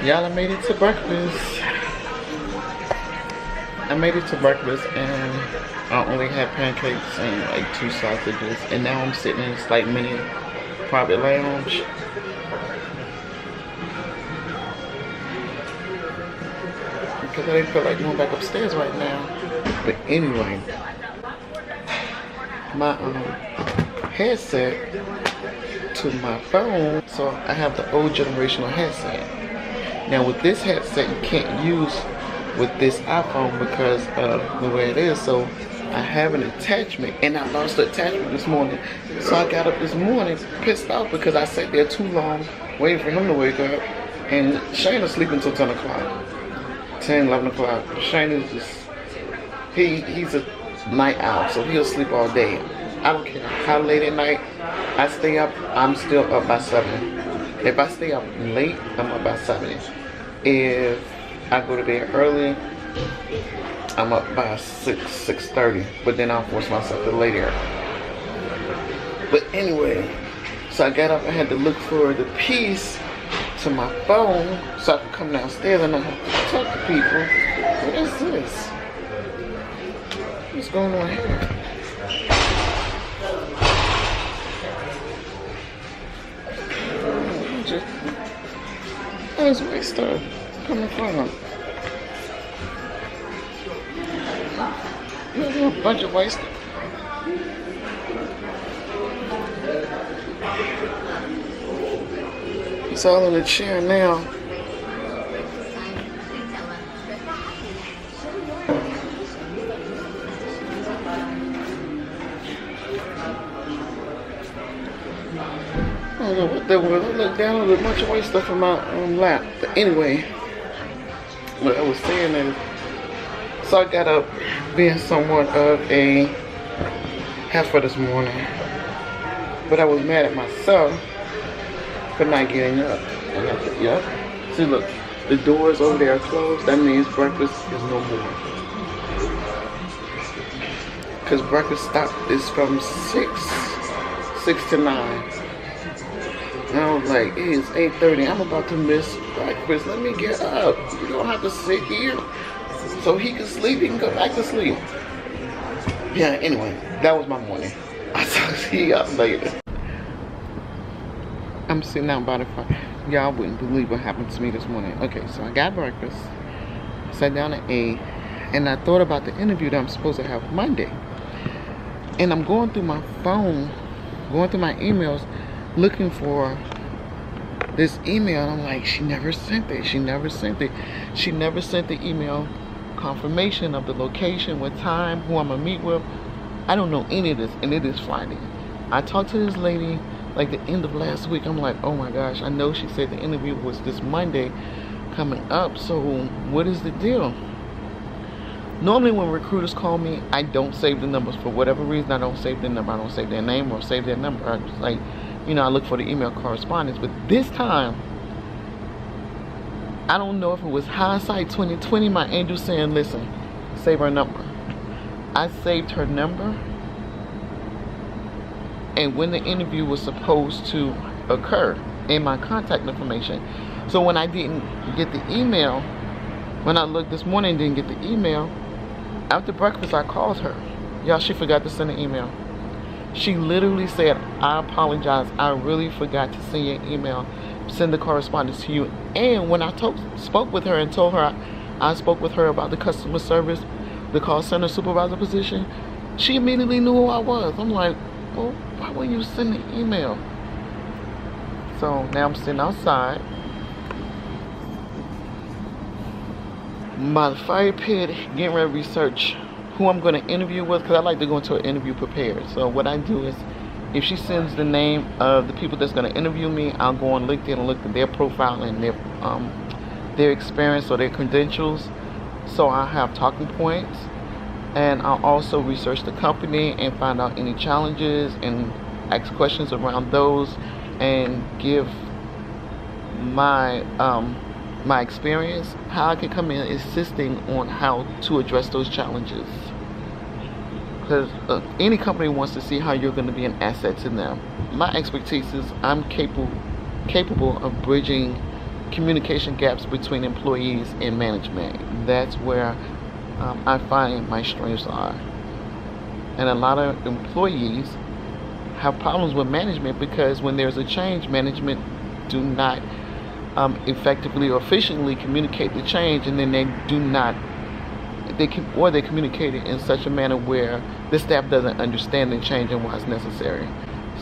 Y'all, I made it to breakfast. I made it to breakfast and I only had pancakes and like 2 sausages. And now I'm sitting in this like mini private lounge. Because I didn't feel like going back upstairs right now. But anyway, my headset to my phone, so I have the old generational headset. Now with this headset you can't use with this iPhone because of the way it is, so I have an attachment and I lost the attachment this morning. So I got up this morning pissed off because I sat there too long waiting for him to wake up, and Shane is sleeping until 10 o'clock. 10, 11 o'clock. Shane is just, he's a night owl, so he'll sleep all day. I don't care how late at night I stay up, I'm still up by 7. If I stay up late, I'm up by 7. If I go to bed early, I'm up by 6:30, but then I'll force myself to lay there. But anyway, so I got up, I had to look for the piece to my phone so I could come downstairs and I have to talk to people. What is this? What's going on here? Where's my stuff coming from? A bunch of white stuff. It's all in the chair now. I don't know what that was. I looked down, there was a bunch of white stuff in my lap. But anyway, what I was saying is, so I got up being somewhat of a heifer this morning, but I was mad at myself for not getting up. And I said, yep. See, look, the doors over there are closed. That means breakfast is no more. Because breakfast stop is from 6 to 9. And I was like, hey, it's 8:30. I'm about to miss breakfast. Let me get up. You don't have to sit here. So he can sleep. He can go back to sleep. Yeah, anyway, that was my morning. I'll talk to you guys later. I'm sitting out by the fire. Y'all wouldn't believe what happened to me this morning. Okay, so I got breakfast. Sat down at 8. And I thought about the interview that I'm supposed to have Monday. And I'm going through my phone, going through my emails, looking for this email, and I'm like, she never sent it. She never sent it. She never sent the email confirmation of the location, what time, who I'm gonna meet with. I don't know any of this, and it is Friday. I talked to this lady like the end of last week. I'm like, oh my gosh, I know she said the interview was this Monday coming up, so what is the deal? Normally when recruiters call me, I don't save the numbers. For whatever reason, I don't save their number. I don't save their name or save their number. I just like, you know, I look for the email correspondence. But this time, I don't know if it was hindsight 2020, my angel saying, listen, save her number. I saved her number. And when the interview was supposed to occur, in my contact information. So when I didn't get the email, when I looked this morning and didn't get the email, after breakfast I called her. Y'all, she forgot to send an email. She literally said, I apologize, I really forgot to send you an email, send the correspondence to you. And when I spoke with her and told her I spoke with her about the customer service, the call center supervisor position, she immediately knew who I was. I'm like, well, why wouldn't you send the email? So now I'm sitting outside by the fire pit, getting ready to research who I'm going to interview with, because I like to go into an interview prepared. So what I do is, if she sends the name of the people that's going to interview me, I'll go on LinkedIn and look at their profile and their experience or their credentials. So I have talking points, and I'll also research the company and find out any challenges and ask questions around those and give my my experience, how I can come in assisting on how to address those challenges. Because any company wants to see how you're going to be an asset to them. My expertise is I'm capable of bridging communication gaps between employees and management. That's where I find my strengths are. And a lot of employees have problems with management because when there's a change, management do not effectively or efficiently communicate the change, and then they communicate it in such a manner where the staff doesn't understand the change and why it's necessary.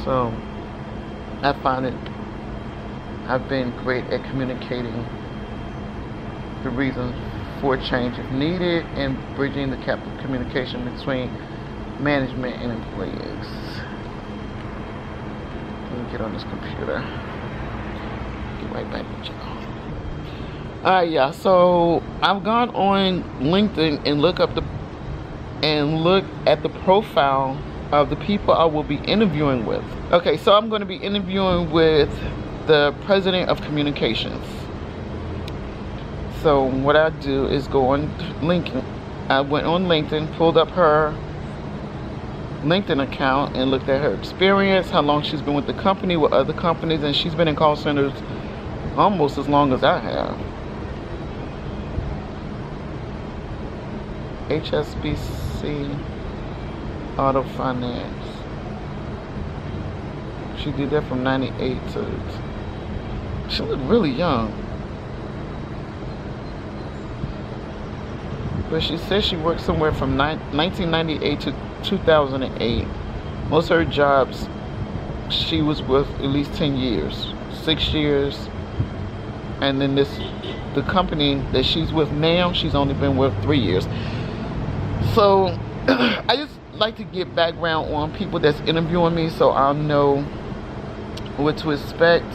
So I find it I've been great at communicating the reasons for change if needed and bridging the gap of communication between management and employees. Let me get on this computer. Get right back with y'all. Alright, yeah, so I've gone on LinkedIn and look at the profile of the people I will be interviewing with. Okay, so I'm going to be interviewing with the president of communications. So what I do is go on LinkedIn. I went on LinkedIn, pulled up her LinkedIn account and looked at her experience, how long she's been with the company, with other companies, and she's been in call centers almost as long as I have. HSBC Auto Finance. She did that from 98 to... She looked really young. But she says she worked somewhere from 1998 to 2008. Most of her jobs, she was with at least 10 years. 6 years. And then the company that she's with now, she's only been with 3 years. So, I just like to get background on people that's interviewing me so I'll know what to expect.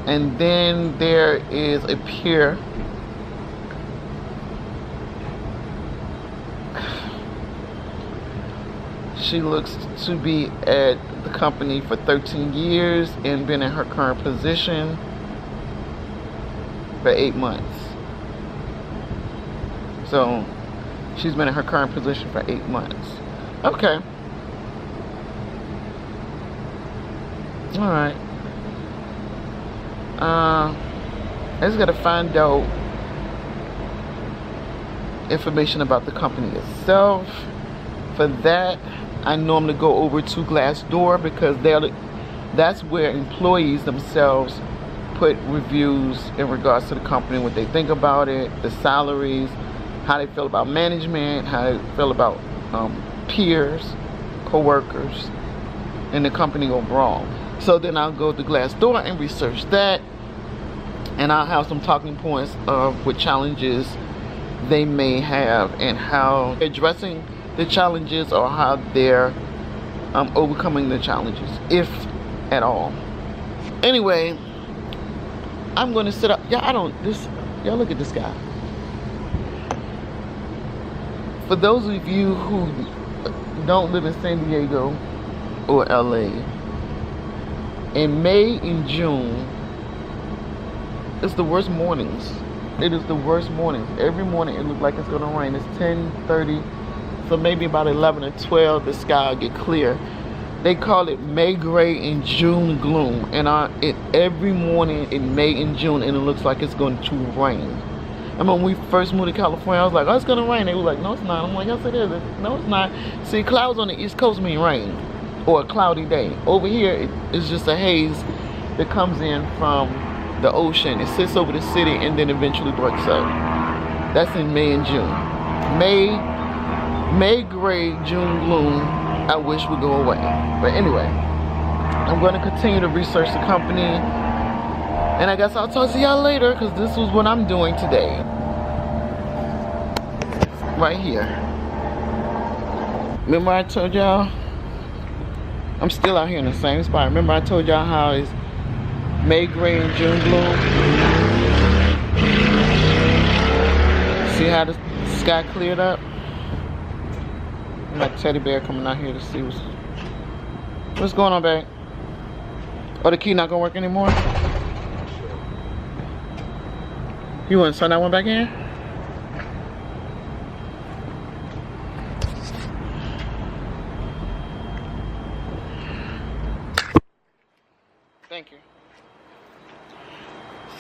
And then there is a peer. She looks to be at the company for 13 years and been in her current position for 8 months. So she's been in her current position for 8 months. Okay. Alright. I just gotta find out information about the company itself. For that, I normally go over to Glassdoor because that's where employees themselves put reviews in regards to the company, what they think about it, the salaries, how they feel about management, how they feel about peers, co-workers, and the company overall. So then I'll go to Glassdoor and research that, and I'll have some talking points of what challenges they may have and how they're addressing the challenges or how they're overcoming the challenges, if at all. Anyway, I'm going to sit up. Y'all look at this guy. For those of you who don't live in San Diego or LA, in May and June, it's the worst mornings. It is the worst mornings. Every morning it looks like it's going to rain. It's 10:30, so maybe about 11 or 12 the sky will get clear. They call it May gray and June gloom, and every morning in May and June, and it looks like it's going to rain. I mean, when we first moved to California, I was like, oh, it's going to rain. They were like, no, it's not. I'm like, yes, it is. No, it's not. See, clouds on the East Coast mean rain or a cloudy day. Over here, it's just a haze that comes in from the ocean. It sits over the city and then eventually breaks up. That's in May and June. May gray, June gloom, I wish would go away. But anyway, I'm going to continue to research the company. And I guess I'll talk to y'all later because this was what I'm doing today. Right here. Remember I told y'all? I'm still out here in the same spot. Remember I told y'all how it's May gray and June gloom? See how the sky cleared up? My teddy bear coming out here to see what's going on, babe. Oh, the key not gonna work anymore? You want to send that one back in? Thank you.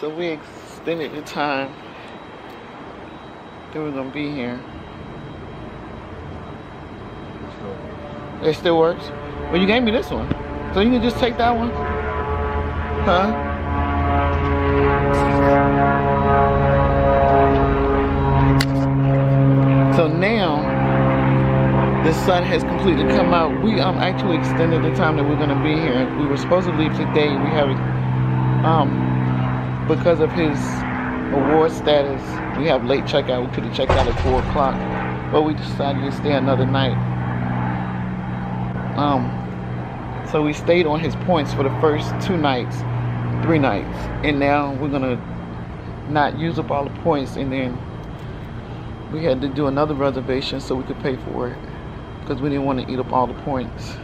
So we extended the time that we're gonna be here. It still works? Well, you gave me this one. So you can just take that one? Huh? So now, the sun has completely come out. We actually extended the time that we're gonna be here. We were supposed to leave today. We have because of his award status, we have late checkout. We could have checked out at 4 o'clock, but we decided to stay another night. So we stayed on his points for the first 3 nights, and now we're gonna not use up all the points, and then we had to do another reservation so we could pay for it because we didn't want to eat up all the points.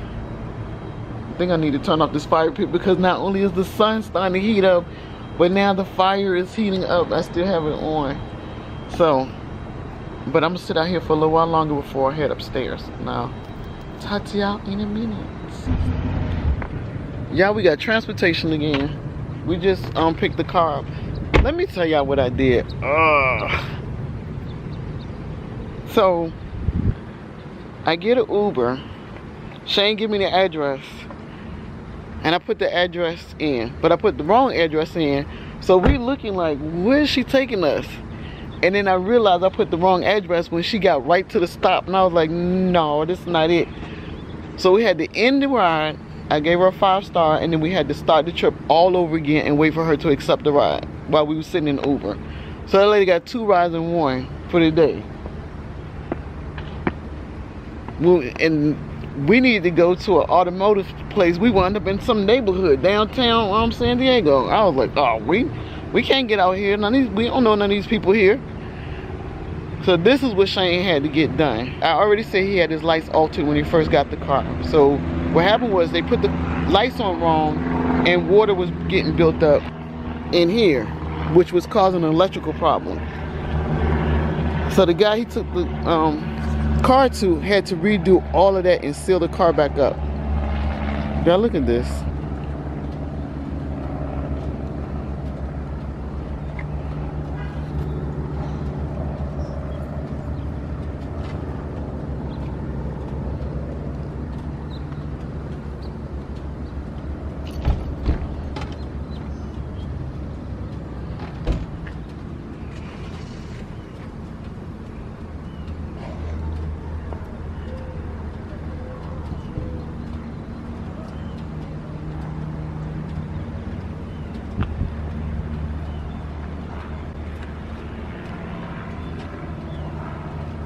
I think I need to turn off this fire pit because not only is the sun starting to heat up, but now the fire is heating up. I still have it on. So, but I'm gonna sit out here for a little while longer before I head upstairs. Now, talk to y'all in a minute. Y'all, we got transportation again. We just picked the car up. Let me tell y'all what I did. So, I get an Uber. Shane give me the address. And I put the address in. But I put the wrong address in. So we looking like, where is she taking us? And then I realized I put the wrong address when she got right to the stop. And I was like, no, this is not it. So we had to end the ride. I gave her a 5-star. And then we had to start the trip all over again and wait for her to accept the ride while we were sitting in the Uber. So that lady got 2 rides in 1 for the day. And we needed to go to an automotive place. We wound up in some neighborhood downtown San Diego. I was like, oh, we can't get out here. We don't know none of these people here. So this is what Shane had to get done. I already said he had his lights altered when he first got the car. So what happened was they put the lights on wrong and water was getting built up in here, which was causing an electrical problem. So the guy he took the car to had to redo all of that and seal the car back up. Y'all look at this.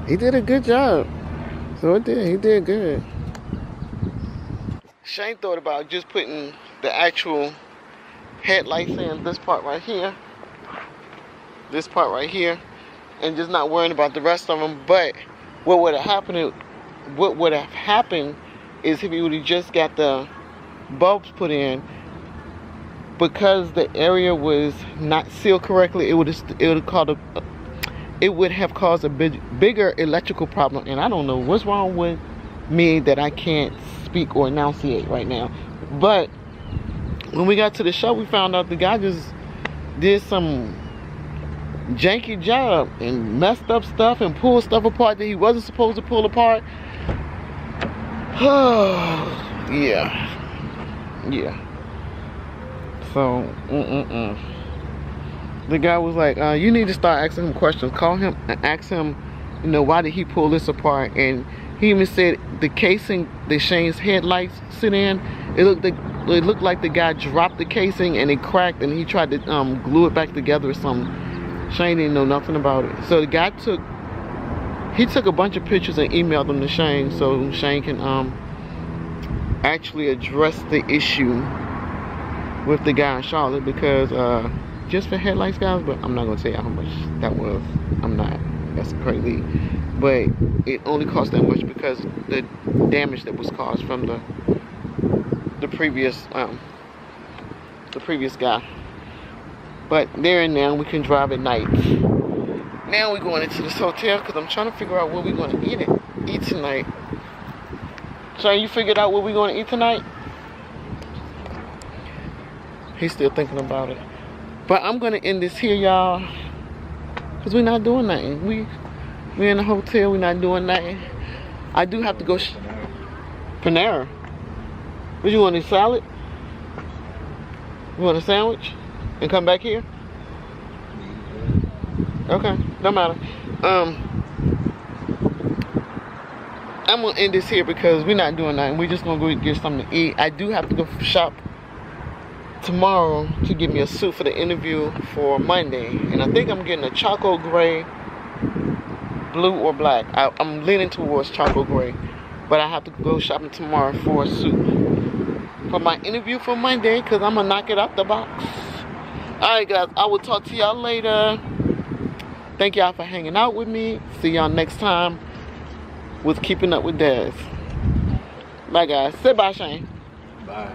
He did a good job. So he did good. Shane thought about just putting the actual headlights in this part right here. This part right here. And just not worrying about the rest of them. But what would have happened is if he would have just got the bulbs put in, because the area was not sealed correctly, it would have caused a bigger electrical problem. And I don't know what's wrong with me that I can't speak or enunciate right now. But when we got to the show, we found out the guy just did some janky job and messed up stuff and pulled stuff apart that he wasn't supposed to pull apart. Yeah. So, the guy was like, you need to start asking him questions. Call him and ask him, you know, why did he pull this apart? And he even said the casing that Shane's headlights sit in, it looked like the guy dropped the casing and it cracked and he tried to glue it back together or something. Shane didn't know nothing about it. So the guy took a bunch of pictures and emailed them to Shane so Shane can actually address the issue with the guy in Charlotte, because just for headlights, guys, but I'm not gonna tell you how much that was. That's crazy, but it only cost that much because the damage that was caused from the previous guy. But there and now we can drive at night. Now we're going into this hotel because I'm trying to figure out what we're going to eat tonight. Shane, you figured out what we're going to eat tonight? He's still thinking about it. But I'm gonna end this here, y'all, cause we're not doing nothing. We in a hotel. We're not doing nothing. I do have to go. Panera. What you want? A salad? You want a sandwich? And come back here? Okay, don't matter. I'm gonna end this here because we're not doing nothing. We're just gonna go get something to eat. I do have to go shop tomorrow to get me a suit for the interview for Monday, and I think I'm getting a charcoal gray, blue or black. I'm leaning towards charcoal gray, but I have to go shopping tomorrow for a suit for my interview for Monday because I'm gonna knock it out the box. Alright guys, I will talk to y'all later. Thank y'all for hanging out with me. See y'all next time with Keeping Up with Dez. Bye guys. Say bye, Shane. Bye.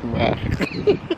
Bye.